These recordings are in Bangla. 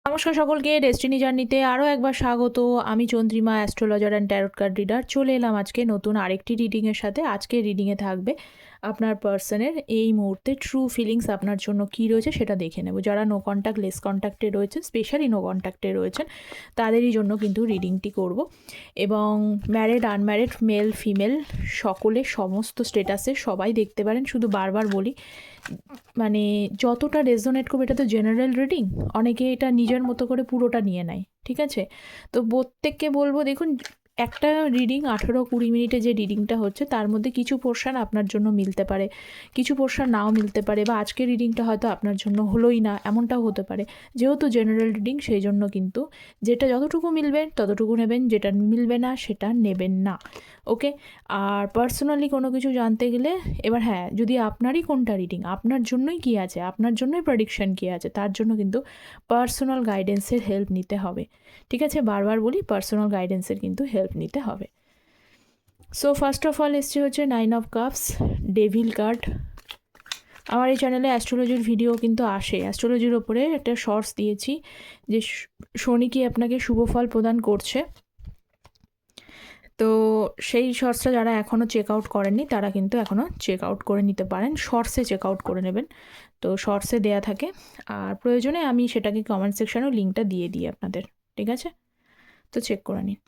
নমস্কার সকলকে, ডেস্টিনি জার্নিতে আরও একবার স্বাগত। আমি Chandrima, astrologer and tarot card reader. চলে এলাম আজকে নতুন আরেকটি রিডিংয়ের সাথে। আজকের রিডিংয়ে থাকবে আপনার পার্সনের এই মুহূর্তে ট্রু ফিলিংস আপনার জন্য কী রয়েছে সেটা দেখে নেব। যারা নো কন্ট্যাক্ট, লেস কন্ট্যাক্টে রয়েছে, স্পেশালি নো কন্ট্যাক্টে রয়েছেন, তাদেরই জন্য কিন্তু রিডিংটি করব। এবং ম্যারিড, আনম্যারিড, মেল, ফিমেল সকলে, সমস্ত স্টেটাসে সবাই দেখতে পারেন। শুধু বারবার বলি, মানে যতটা রেজোনেট করবে, এটা তো জেনারেল রিডিং, অনেকে এটা নিজের মতো করে পুরোটা নিয়ে নেয়, ঠিক আছে? তো প্রত্যেককে বলবো, দেখুন, একটা রিডিং 18-20 মিনিটে যে রিডিংটা হচ্ছে তার মধ্যে কিছু পোর্শন আপনার জন্য মিলতে পারে, কিছু পোর্শন নাও মিলতে পারে, বা আজকের রিডিংটা হয়তো আপনার জন্য হলোই না, এমনটাও হতে পারে। যেহেতু জেনারেল রিডিং, সেই জন্য কিন্তু যেটা যতটুকু মিলবে ততটুকু নেবেন, যেটা মিলবে না সেটা নেবেন না, ওকে? আর পার্সোনালি কোনো কিছু জানতে গেলে, এবার হ্যাঁ, যদি আপনারই কোনটা রিডিং, আপনার জন্যই কী আছে, আপনার জন্যই প্রেডিকশন কী আছে, তার জন্য কিন্তু পার্সোনাল গাইডেন্সের হেল্প নিতে হবে, ঠিক আছে? বারবার বলি, পার্সোনাল গাইডেন্সের কিন্তু হেল্প নিতে হবে। সো ফার্স্ট অফ অল এসছে হচ্ছে 9 অফ কাপস, ডেভিল কার্ড। আমার এই চ্যানেলে অ্যাস্ট্রোলজির ভিডিও কিন্তু আসে। অ্যাস্ট্রোলজির ওপরে একটা শর্টস দিয়েছি যে শনি কি আপনাকে শুভ ফল প্রদান করছে। তো সেই শর্টসটা যারা এখনও চেক আউট করেননি তারা কিন্তু এখনও চেক আউট করে নিতে পারেন, শর্টসে চেক আউট করে নেবেন। তো শর্টসে দেয়া থাকে, আর প্রয়োজনে আমি সেটাকে কমেন্ট সেকশানেও লিঙ্কটা দিয়ে দিই আপনাদের, ঠিক আছে? তো চেক করে নিন।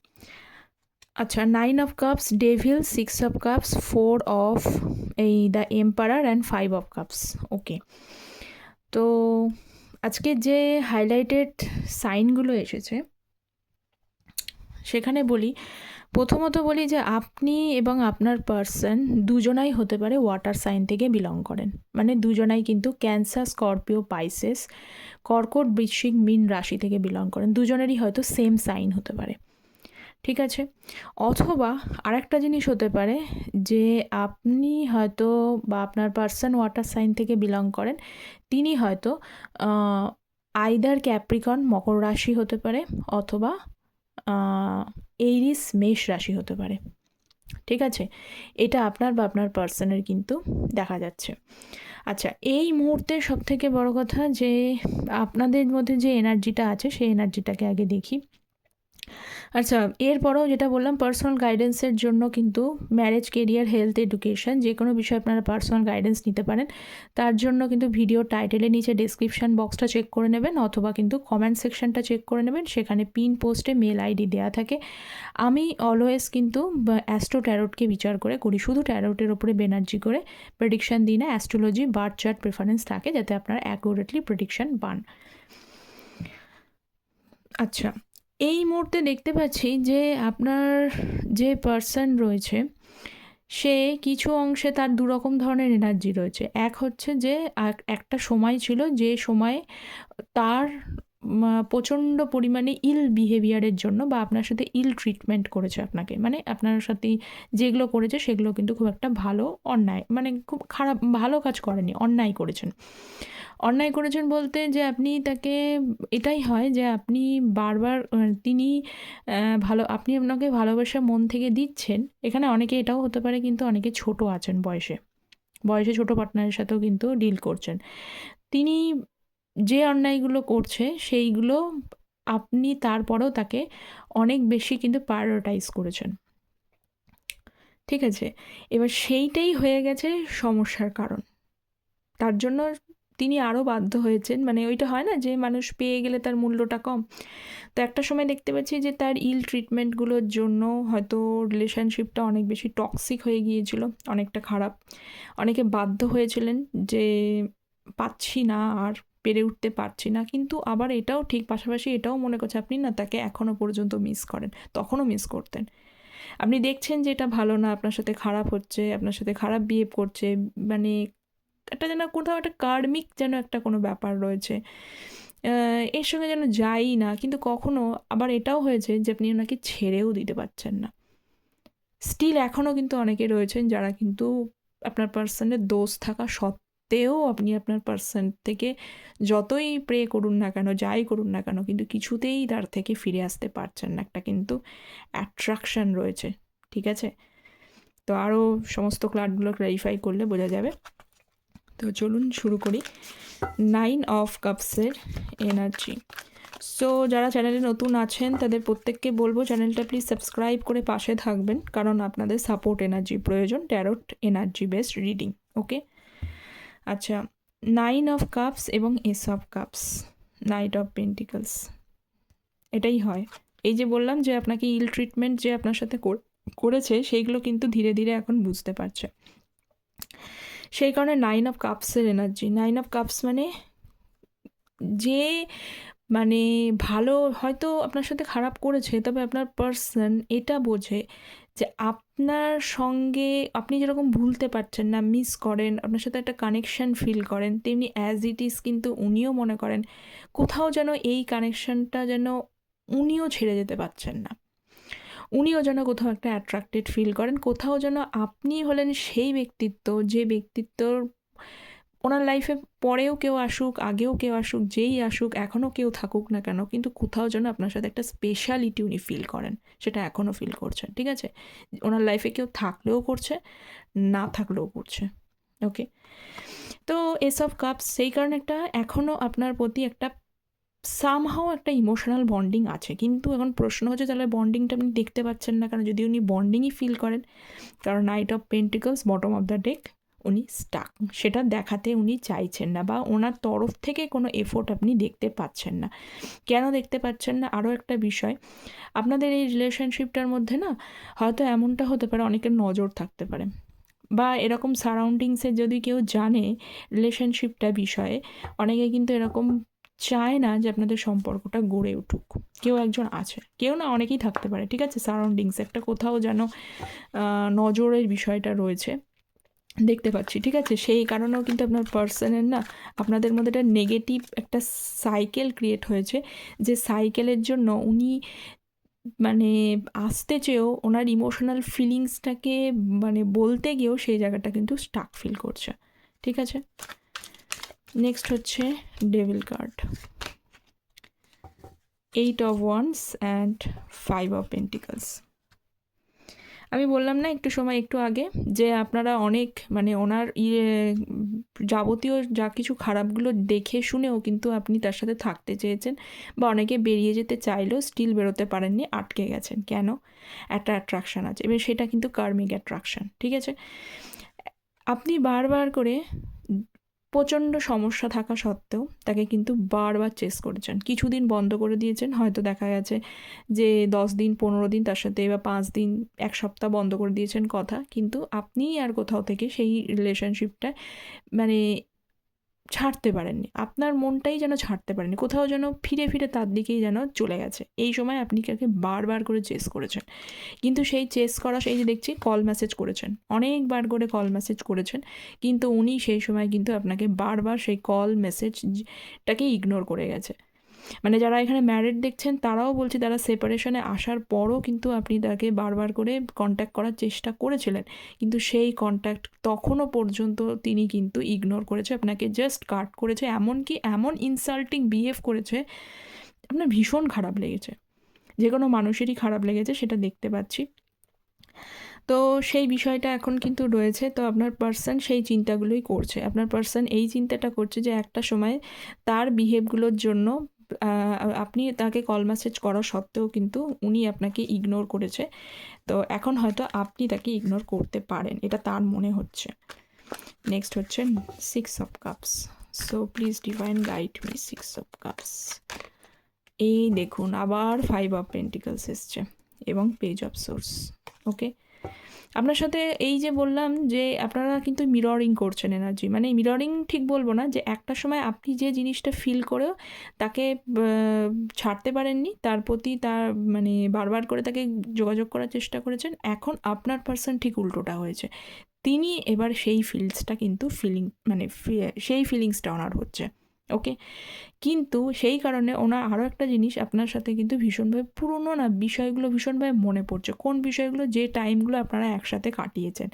আচ্ছা, 9 of cups, devil, 6 of cups, 4 of এই the emperor and 5 of cups, okay. তো আজকে যে হাইলাইটেড সাইনগুলো এসেছে সেখানে বলি, প্রথমত বলি যে আপনি এবং আপনার পার্সন দুজনাই হতে পারে ওয়াটার সাইন থেকে বিলং করেন, মানে দুজনাই কিন্তু ক্যান্সার, স্করপিও, পাইসেস, কর্কট, বৃশ্চিক, মীন রাশি থেকে বিলং করেন। দুজনেরই হয়তো সেম সাইন হতে পারে, ঠিক আছে? অথবা আরেকটা জিনিস হতে পারে যে আপনি হয়তো বা আপনার পার্সন ওয়াটার সাইন থেকে বিলং করেন, তিনি হয়তো আইদার ক্যাপ্রিকন, মকর রাশি হতে পারে, অথবা এরিস, মেষ রাশি হতে পারে, ঠিক আছে? এটা আপনার বা আপনার পার্সনের কিন্তু দেখা যাচ্ছে। আচ্ছা, এই মুহূর্তে সবথেকে বড় কথা যে আপনাদের মধ্যে যে এনার্জিটা আছে সেই এনার্জিটাকে আগে দেখি। আচ্ছা, এরপরেও যেটা বললাম, পার্সোনাল গাইডেন্সের জন্য কিন্তু ম্যারেজ, কেরিয়ার, হেলথ, এডুকেশন, যে কোনো বিষয়ে আপনারা পার্সোনাল গাইডেন্স নিতে পারেন। তার জন্য কিন্তু ভিডিও টাইটেলের নিচে ডেসক্রিপশান বক্সটা চেক করে নেবেন, অথবা কিন্তু কমেন্ট সেকশনটা চেক করে নেবেন, সেখানে পিন পোস্টে মেল আইডি দেওয়া থাকে। আমি অলওয়েজ কিন্তু অ্যাস্ট্রো ট্যারোটকে বিচার করে করি, শুধু ট্যারোটের ওপরে বেনার্জি করে প্রেডিকশান দিই না। অ্যাস্ট্রোলজি, বার্থ চার্ট প্রেফারেন্স থাকে যাতে আপনারা অ্যাকুরেটলি প্রেডিকশান পান। আচ্ছা, এই মুহূর্তে দেখতে পাচ্ছি যে আপনার যে পার্সন রয়েছে সে কিছু অংশে তার দুরকম ধরনের এনার্জি রয়েছে। এক হচ্ছে যে একটা সময় ছিল যে সময়ে তার প্রচণ্ড পরিমাণে ইল বিহেভিয়ারের জন্য বা আপনার সাথে ইল ট্রিটমেন্ট করেছে আপনাকে, মানে আপনার সাথে যেগুলো করেছে সেগুলো কিন্তু খুব একটা ভালো অন্যায়, মানে খুব খারাপ, ভালো কাজ করেনি, অন্যায় করেছেন। অন্যায় করেছেন বলতে যে আপনি তাকে, এটাই হয় যে আপনি বারবার তিনি ভালো, আপনি আপনাকে ভালোবাসা মন থেকে দিচ্ছেন। এখানে অনেকে এটাও হতে পারে কিন্তু অনেকে ছোট আছেন বয়সে, বয়সে ছোট পার্টনারের সাথেও কিন্তু ডিল করছেন। তিনি যে অন্যায়গুলো করছে সেইগুলো আপনি তারপরেও তাকে অনেক বেশি কিন্তু প্রায়োরিটাইজ করেছেন, ঠিক আছে? এবার সেইটাই হয়ে গেছে সমস্যার কারণ। তার জন্য তিনি আরও বাধ্য হয়েছেন, মানে ওইটা হয় না যে মানুষ পেয়ে গেলে তার মূল্যটা কম। তো একটা সময় দেখতে পাচ্ছি যে তার ইল ট্রিটমেন্টগুলোর জন্য হয়তো রিলেশনশিপটা অনেক বেশি টক্সিক হয়ে গিয়েছিল, অনেকটা খারাপ। অনেকে বাধ্য হয়েছিলেন যে পাচ্ছি না আর, পেরে উঠতে পারছি না, কিন্তু আবার এটাও ঠিক, পাশাপাশি এটাও মনে করছে আপনি না তাকে এখনও পর্যন্ত মিস করেন, তখনও মিস করতেন। আপনি দেখছেন যে এটা ভালো না, আপনার সাথে খারাপ হচ্ছে, আপনার সাথে খারাপ বিহেভ করছে, মানে একটা যেন কোথাও একটা কার্মিক যেন একটা কোনো ব্যাপার রয়েছে, এর সঙ্গে যেন যাই না, কিন্তু কখনো আবার এটাও হয়েছে যে আপনি ওনাকে ছেড়েও দিতে পারছেন না। স্টিল এখনও কিন্তু অনেকে রয়েছেন যারা কিন্তু আপনার পার্সনের দোষ থাকা সত্ত্বেও আপনি আপনার পার্সন থেকে যতই প্রে করুন না কেন, যাই করুন না কেন, কিন্তু কিছুতেই তার থেকে ফিরে আসতে পারছেন না। একটা কিন্তু অ্যাট্রাকশন রয়েছে, ঠিক আছে? তো আরও সমস্ত ক্লার্কগুলো ক্লারিফাই করলে বোঝা যাবে। তো চলুন শুরু করি 9 অফ কাপসের এনার্জি। সো যারা চ্যানেলে নতুন আছেন তাদের প্রত্যেককে বলবো চ্যানেলটা প্লিজ সাবস্ক্রাইব করে পাশে থাকবেন, কারণ আপনাদের সাপোর্ট এনার্জি প্রয়োজন ট্যারোট এনার্জি বেসড রিডিং। ওকে, আচ্ছা, 9 অফ কাপস এবং S of cups, night of pentacles, এটাই হয়। এই যে বললাম যে আপনাকে ইল ট্রিটমেন্ট যে আপনার সাথে করেছে সেইগুলো কিন্তু ধীরে ধীরে এখন বুঝতে পারছে, সেই কারণে 9 অফ কাপসের এনার্জি। 9 অফ কাপস মানে যে মানে ভালো হয়তো আপনার সাথে খারাপ করেছে, তবে আপনার পার্সন এটা বোঝে যে আপনার সঙ্গে আপনি যেরকম ভুলতে পারছেন না, মিস করেন, আপনার সাথে একটা কানেকশন ফিল করেন, তেমনি অ্যাজ ইট ইজ কিন্তু উনিও মনে করেন কোথাও যেন এই কানেকশনটা যেন উনিও ছেড়ে যেতে পারছেন না, উনিও যেন কোথাও একটা অ্যাট্রাক্টেড ফিল করেন, কোথাও যেন আপনি হলেন সেই ব্যক্তিত্ব যে ব্যক্তিত্বর ওনার লাইফে পরেও কেউ আসুক, আগেও কেউ আসুক, যেই আসুক, এখনও কেউ থাকুক না কেন, কিন্তু কোথাও যেন আপনার সাথে একটা স্পেশালিটি উনি ফিল করেন, সেটা এখনও ফিল করছেন। ঠিক আছে, ওনার লাইফে কেউ থাকলেও করছে, না থাকলেও করছে। ওকে, তো এস অফ কাপস সেই কারণে একটা এখনও আপনার প্রতি একটা সামহাও একটা ইমোশনাল বন্ডিং আছে, কিন্তু এখন প্রশ্ন হচ্ছে তাহলে বন্ডিংটা আপনি দেখতে পাচ্ছেন না কেন, যদি উনি বন্ডিংই ফিল করেন, কারণ night of pentacles bottom of the deck, উনি স্টাক, সেটা দেখাতে উনি চাইছেন না, বা ওনার তরফ থেকে কোনো এফোর্ট আপনি দেখতে পাচ্ছেন না। কেন দেখতে পাচ্ছেন না, আরও একটা বিষয়, আপনাদের এই রিলেশনশিপটার মধ্যে না হয়তো এমনটা হতে পারে অনেকের নজর থাকতে পারে, বা এরকম সারাউন্ডিংসে যদি কেউ জানে রিলেশনশিপটা বিষয়ে, অনেকে কিন্তু এরকম চায় না যে আপনাদের সম্পর্কটা গড়ে উঠুক। কেউ একজন আছে, কেউ না অনেকেই থাকতে পারে, ঠিক আছে, সারাউন্ডিংসে একটা কোথাও যেন নজরের বিষয়টা রয়েছে দেখতে পাচ্ছি। ঠিক আছে, সেই কারণেও কিন্তু আপনার পার্সনের না আপনাদের মধ্যে একটা নেগেটিভ একটা সাইকেল ক্রিয়েট হয়েছে, যে সাইকেলের জন্য উনি মানে আসতে চেয়েও ওনার ইমোশনাল ফিলিংসটাকে মানে বলতে গিয়েও সেই জায়গাটা কিন্তু স্টাক ফিল করছে। ঠিক আছে, নেক্সট হচ্ছে devil card, 8 of wands and 5 of pentacles. আমি বললাম না একটু সময় একটু আগে যে আপনারা অনেক মানে ওনার যাবতীয় যা কিছু খারাপগুলো দেখে শুনেও কিন্তু আপনি তার সাথে থাকতে চেয়েছেন, বা অনেকে বেরিয়ে যেতে চাইলেও স্টিল বেরোতে পারেননি, আটকে গেছেন। কেন? একটা অ্যাট্রাকশান আছে, এবার সেটা কিন্তু কার্মিক অ্যাট্রাকশান। ঠিক আছে, আপনি বারবার করে প্রচণ্ড সমস্যা থাকা সত্ত্বেও তাকে কিন্তু বারবার চেস করেছেন, কিছুদিন বন্ধ করে দিয়েছেন, হয়তো দেখা গেছে যে 10 দিন 15 দিন তার সাথে, বা 5 দিন 1 সপ্তাহ বন্ধ করে দিয়েছেন কথা, কিন্তু আপনিই আর কোথাও থেকে সেই রিলেশনশিপটা মানে ছাড়তে পারেননি, আপনার মনটাই যেন ছাড়তে পারেনি, কোথাও যেন ফিরে ফিরে তার দিকেই যেন চলে গেছে। এই সময় আপনি কাকে বারবার করে চেস করেছেন, কিন্তু সেই চেস করা, সেই যে দেখছি কল মেসেজ করেছেন, অনেকবার করে কল মেসেজ করেছেন, কিন্তু উনি সেই সময় কিন্তু আপনাকে বারবার সেই কল মেসেজটাকে ইগনোর করে গেছে। মানে যারা এখানে ম্যারিড দেখছেন তারাও বলছি, তারা সেপারেশনে আসার পরও কিন্তু আপনি তাকে বারবার করে কন্ট্যাক্ট করার চেষ্টা করেছিলেন, কিন্তু সেই কন্ট্যাক্ট তখনও পর্যন্ত তিনি কিন্তু ইগনোর করেছে, আপনাকে জাস্ট কাট করেছে, এমনকি এমন ইনসাল্টিং বিহেভ করেছে, আপনার ভীষণ খারাপ লেগেছে, যে কোনো মানুষেরই খারাপ লেগেছে, সেটা দেখতে পাচ্ছি। তো সেই বিষয়টা এখন কিন্তু রয়েছে, তো আপনার পার্সন সেই চিন্তাগুলোই করছে, আপনার পার্সন এই চিন্তাটা করছে যে একটা সময় তার বিহেভগুলোর জন্য আপনি তাকে কল মেসেজ করা সত্ত্বেও কিন্তু উনি আপনাকে ইগনোর করেছে, তো এখন হয়তো আপনি তাকে ইগনোর করতে পারেন, এটা তার মনে হচ্ছে। নেক্সট হচ্ছে 6 of cups, so please divine guide me 6 of cups. এই দেখুন আবার 5 অফ পেন্টিকলস এসছে এবং পেজ অফ সোর্স। ওকে, আপনার সাথে এই যে বললাম যে আপনারা কিন্তু মিররিং করছেন এনার্জি, মানে মিররিং ঠিক বলবো না, যে একটা সময় আপনি যে জিনিসটা ফিল করেও তাকে ছাড়তে পারেননি, তার প্রতি তার মানে বারবার করে তাকে যোগাযোগ করার চেষ্টা করেছেন, এখন আপনার পার্সন ঠিক উল্টোটা হয়েছে, তিনি এবার সেই ফিলসটা কিন্তু মানে সেই ফিলিংসটা ওনার হচ্ছে। ওকে, কিন্তু সেই কারণে ওনার আরও একটা জিনিস আপনার সাথে কিন্তু ভীষণভাবে পুরনো না বিষয়গুলো ভীষণভাবে মনে পড়ছে, কোন বিষয়গুলো, যে টাইমগুলো আপনারা একসাথে কাটিয়েছেন,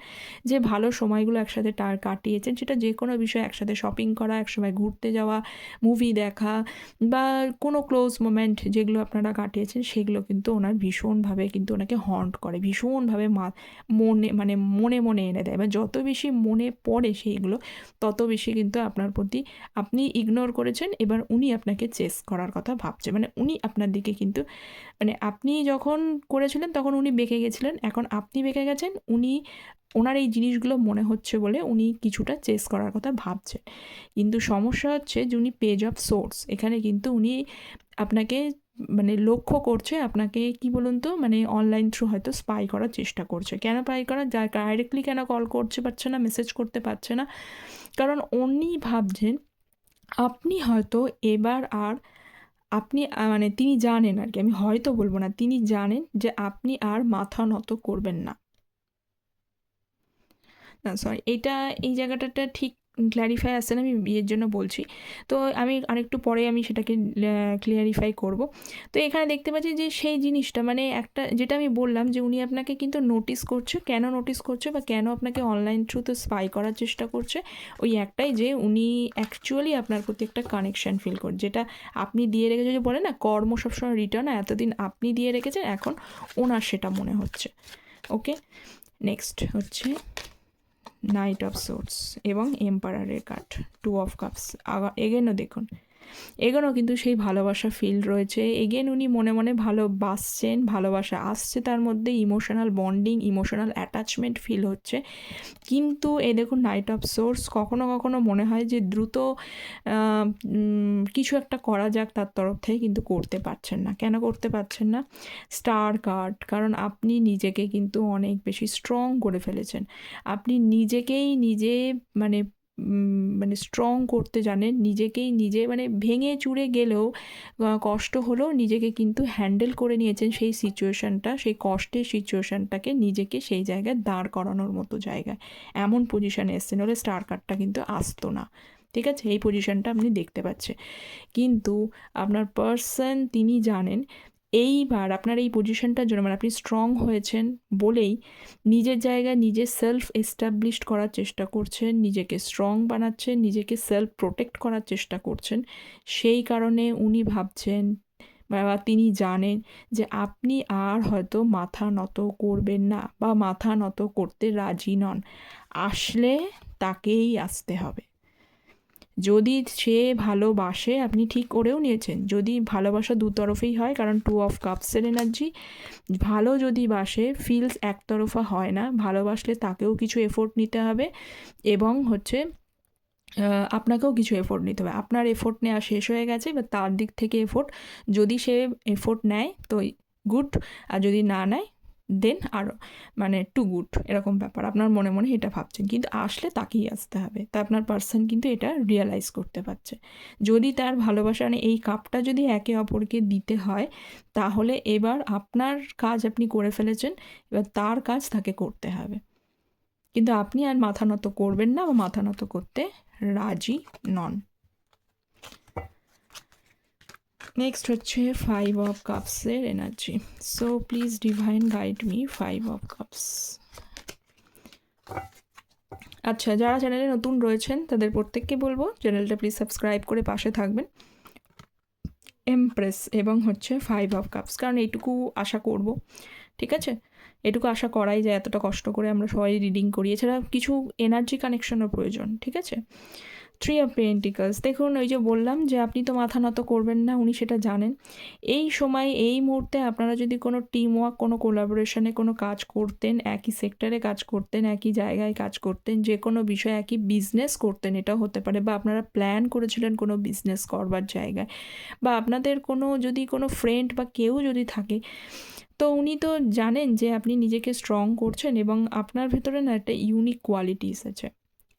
যে ভালো সময়গুলো একসাথে কাটিয়েছেন, সেটা যে কোনো বিষয়, একসাথে শপিং করা, একসময় ঘুরতে যাওয়া, মুভি দেখা, বা কোনো ক্লোজ মোমেন্ট যেগুলো আপনারা কাটিয়েছেন, সেগুলো কিন্তু ওনার ভীষণভাবে কিন্তু ওনাকে হন্ট করে, ভীষণভাবে মনে মানে মনে মনে এনে দেয়, বা যত বেশি মনে পড়ে সেইগুলো তত বেশি কিন্তু আপনার প্রতি আপনি ইগনোর করেছেন, এবার উনি আপনাকে চেস করার কথা ভাবছে, মানে উনি আপনার দিকে কিন্তু, মানে আপনি যখন করেছিলেন তখন উনি বেঁকে গেছিলেন, এখন আপনি বেঁকে গেছেন, ওনার এই জিনিসগুলো মনে হচ্ছে বলে উনি কিছুটা চেস করার কথা ভাবছেন। কিন্তু সমস্যা হচ্ছে যে উনি পেজ অফ সোর্স, এখানে কিন্তু উনি আপনাকে মানে লক্ষ্য করছে, আপনাকে কি বলুন তো, মানে অনলাইন থ্রু হয়তো স্পাই করার চেষ্টা করছে। কেন স্পাই করা যায়, ডাইরেক্টলি কেন কল করতে পারছে না, মেসেজ করতে পারছে না, কারণ উনি ভাবছেন আপনি হয়তো এবার আর আপনি মানে তিনি জানেন আর কি, আমি হয়তো বলবো না, তিনি জানেন যে আপনি আর মাথা নত করবেন না। না সরি, এই জায়গাটাটা ঠিক ক্ল্যারিফাই আসছে না, আমি বিয়ের জন্য বলছি। তো আমি আরেকটু পরে আমি সেটাকে ক্লিয়ারিফাই করব। তো এখানে দেখতে পাচ্ছি যে সেই জিনিসটা, মানে একটা যেটা আমি বললাম যে উনি আপনাকে কিন্তু নোটিস করছে, কেন নোটিস করছে বা কেন আপনাকে অনলাইন থ্রুতে স্পাই করার চেষ্টা করছে, ওই একটাই যে উনি অ্যাকচুয়ালি আপনার প্রতি একটা কানেকশান ফিল করছে, যেটা আপনি দিয়ে রেখেছে, যে বলে না কর্ম সবসময় রিটার্ন, এতদিন আপনি দিয়ে রেখেছেন, এখন ওনার সেটা মনে হচ্ছে। ওকে, নেক্সট হচ্ছে নাইট অফ সোর্স এবং এম্পারারের কার্ড, 2 অফ কাপস। এগেনও দেখুন, এগেনও কিন্তু সেই ভালোবাসা ফিল রয়েছে, এগেন উনি মনে মনে ভালোবাসছেন, ভালোবাসা আসছে তার মধ্যে, emotional bonding, emotional attachment feel হচ্ছে। কিন্তু এই দেখুন নাইট অফ সোর্স, কখনো কখনো মনে হয় যে দ্রুত কিছু একটা করা যাক তার তরফ থেকে, কিন্তু করতে পারছেন না। কেন করতে পারছেন না? স্টার কার্ড, কারণ আপনি নিজেকে কিন্তু অনেক বেশি স্ট্রং করে ফেলেছেন, আপনি নিজেকেই নিজে মানে মানে স্ট্রং করতে জানেন, নিজেকেই নিজে মানে ভেঙে চুরে গেলেও কষ্ট হলেও নিজেকে কিন্তু হ্যান্ডেল করে নিয়েছেন সেই সিচুয়েশানটা, সেই কষ্টের সিচুয়েশানটাকে নিজেকে সেই জায়গায় দাঁড় করানোর মতো জায়গায় এমন পজিশানে এসছেন, হলে স্টার কার্ডটা কিন্তু আসতো না। ঠিক আছে, এই পজিশানটা আপনি দেখতে পাচ্ছেন। কিন্তু আপনার পার্সন তিনি জানেন এইবার আপনার এই পজিশনটার জন্য, মানে আপনি স্ট্রং হয়েছেন বলেই নিজের জায়গায় নিজে সেলফ এস্টাবলিশড করার চেষ্টা করছেন, নিজেকে স্ট্রং বানাচ্ছেন, নিজেকে সেলফ প্রোটেক্ট করার চেষ্টা করছেন। সেই কারণে উনি ভাবছেন বা তিনি জানেন যে আপনি আর হয়তো মাথা নত করবেন না বা মাথা নত করতে রাজি নন, আসলে তাকেই আসতে হবে। যদি সে ভালোবাসে, আপনি ঠিক করেও নিয়েছেন, যদি ভালোবাসা দুতরফেই হয়, কারণ 2 অফ কাপসের এনার্জি, ভালো যদি বাসে ফিলস একতরফা হয় না, ভালোবাসলে তাকেও কিছু এফোর্ট নিতে হবে এবং হচ্ছে আপনাকেও কিছু এফোর্ট নিতে হবে। আপনার এফোর্ট নেওয়া শেষ হয়ে গেছে, বা তার দিক থেকে এফোর্ট, যদি সে এফোর্ট নেয় তো গুড, আর যদি না নেয় দেন আরও মানে টু গুড, এরকম ব্যাপার আপনার মনে মনে এটা ভাবছেন, কিন্তু আসলে তাকেই আসতে হবে। তা আপনার পার্সন কিন্তু এটা রিয়েলাইজ করতে পারছে, যদি তার ভালোবাসা মানে এই কাপটা যদি একে অপরকে দিতে হয়, তাহলে এবার আপনার কাজ আপনি করে ফেলেছেন, এবার তার কাজ তাকে করতে হবে, কিন্তু আপনি আর মাথা নত করবেন না বা মাথা নত করতে রাজি নন। নেক্সট হচ্ছে 5 অফ কাপসের energy. So please divine guide me 5 of cups. আচ্ছা, যারা চ্যানেলে নতুন রয়েছেন তাদের প্রত্যেককে বলবো চ্যানেলটা প্লিজ সাবস্ক্রাইব করে পাশে থাকবেন। এমপ্রেস এবং হচ্ছে 5 অফ কাপস, কারণ এইটুকু আশা করব, ঠিক আছে, এটুকু আশা করাই যায়, এতটা কষ্ট করে আমরা সবাই রিডিং করি, এছাড়া কিছু এনার্জি কানেকশনের প্রয়োজন, ঠিক আছে। 3 অফ পেন্টিকলস, দেখুন ওই যে বললাম যে আপনি তো মাথা নত করবেন না, উনি সেটা জানেন। এই সময় এই মুহূর্তে আপনারা যদি কোনো টিম ওয়ার্ক, কোনো কোলাবোরেশনে কোনো কাজ করতেন, একই সেক্টরে কাজ করতেন, একই জায়গায় কাজ করতেন, যে কোনো বিষয়ে একই বিজনেস করতেন, এটাও হতে পারে, বা আপনারা প্ল্যান করেছিলেন কোনো বিজনেস করবার জায়গায়, বা আপনাদের কোনো যদি কোনো ফ্রেন্ড বা কেউ যদি থাকে, তো উনি তো জানেন যে আপনি নিজেকে স্ট্রং করছেন এবং আপনার ভেতরে না একটা ইউনিক কোয়ালিটিস আছে।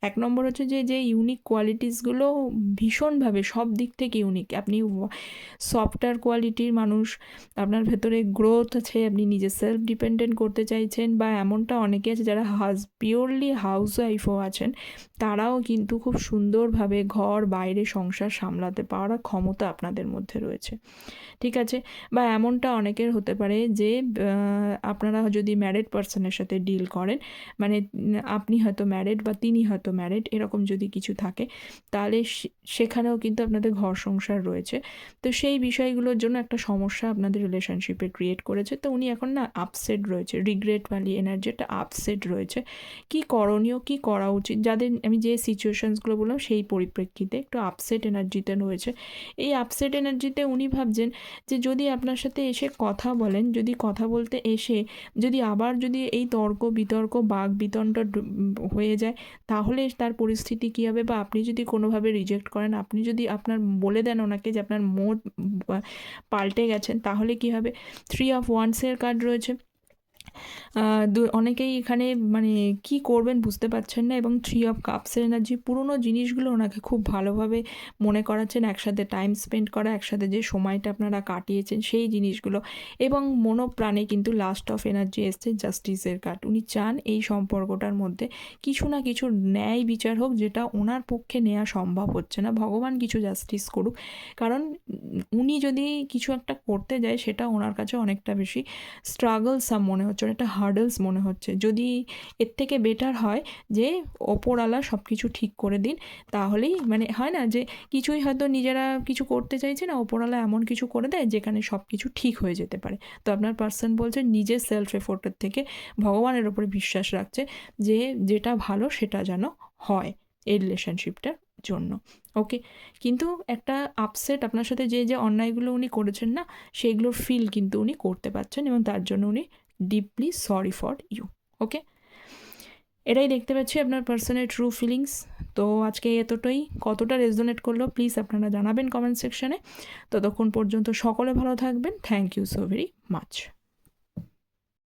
1 নম্বর হচ্ছে যে ইউনিক কোয়ালিটিসগুলো ভীষণভাবে সব দিক থেকে ইউনিক। আপনি সফটওয়্যার কোয়ালিটির মানুষ, আপনার ভেতরে গ্রোথ আছে, আপনি নিজে সেলফ ডিপেন্ডেন্ট করতে চাইছেন, বা এমনটা অনেকে আছে যারা পিওরলি হাউস ওয়াইফও আছেন, তারাও কিন্তু খুব সুন্দরভাবে ঘর বাইরে সংসার সামলাতে পারার ক্ষমতা আপনাদের মধ্যে রয়েছে, ঠিক আছে। বা এমনটা অনেকের হতে পারে যে আপনারা যদি ম্যারিড পার্সনের সাথে ডিল করেন, মানে আপনি হয়তো ম্যারিড বা তিনি হয়তো ম্যারিড এরকম যদি কিছু থাকে, তাহলে সেখানেও কিন্তু আপনাদের ঘর সংসার রয়েছে। তো সেই বিষয়গুলোর জন্য একটা সমস্যা আপনাদের রিলেশনশিপে ক্রিয়েট করেছে। তো উনি এখন না আপসেট রয়েছে, রিগ্রেট ভ্যালি এনার্জি, একটা আপসেট রয়েছে। কি করণীয়, কি করা উচিত, যাদের আমি যে সিচুয়েশানসগুলো বললাম সেই পরিপ্রেক্ষিতে একটু আপসেট এনার্জিতে রয়েছে। এই আপসেট এনার্জিতে উনি ভাবছেন যে যদি আপনার সাথে এসে কথা বলেন, যদি কথা বলতে এসে যদি আবার যদি এই তর্ক বিতর্ক বাক বিতণ্ডা হয়ে যায়, তাহলে তার পরিস্থিতি কী হবে, বা আপনি যদি কোনোভাবে রিজেক্ট করেন, আপনি যদি আপনার বলে দেন ওনাকে যে আপনার মোড পাল্টে গেছেন, তাহলে কী হবে। 3 অফ ওয়ান্সের কার্ড রয়েছে। অনেকেই এখানে মানে কি করবেন বুঝতে পারছেন না, এবং 3 অফ কাপসের এনার্জি পুরনো জিনিসগুলো ওনাকে খুব ভালোভাবে মনে করাচ্ছেন, একসাথে টাইম স্পেন্ড করা, একসাথে যে সময়টা আপনারা কাটিয়েছেন সেই জিনিসগুলো, এবং মনোপ্রাণে কিন্তু লাস্ট অফ এনার্জি এসছে জাস্টিসের কার্ড। উনি চান এই সম্পর্কটার মধ্যে কিছু না কিছু ন্যায় বিচার হোক, যেটা ওনার পক্ষে নেওয়া সম্ভব হচ্ছে না। ভগবান কিছু জাস্টিস করুক, কারণ উনি যদি কিছু একটা করতে যায় সেটা ওনার কাছে অনেকটা বেশি স্ট্রাগলসাম মনে হচ্ছে, একটা হার্ডলস মনে হচ্ছে। যদি এর থেকে বেটার হয় যে ওপরওয়ালা সব কিছু ঠিক করে দিন, তাহলেই মানে হয় না যে কিছুই হয়তো নিজেরা কিছু করতে চাইছে না, ওপরওয়ালা এমন কিছু করে দেয় যেখানে সব কিছু ঠিক হয়ে যেতে পারে। তো আপনার পার্সন বলছে নিজের সেলফ এফোর্টের থেকে ভগবানের ওপরে বিশ্বাস রাখছে যে যেটা ভালো সেটা যেন হয় এই রিলেশনশিপটার জন্য। ওকে, কিন্তু একটা আপসেট আপনার সাথে যে যে অন্যায়গুলো উনি করেছেন না, সেইগুলোর ফিল কিন্তু উনি করতে পারছেন, এবং তার জন্য উনি ডিপলি সরি ফর ইউ। ওকে, এটাই দেখতে পাচ্ছি আপনার পার্সনের ট্রু ফিলিংস। তো আজকে এতটাই, কতটা রেজোনেট করলো প্লিজ আপনারা জানাবেন কমেন্ট সেকশনে। ততক্ষণ পর্যন্ত সকলে ভালো থাকবেন। Thank you so very much.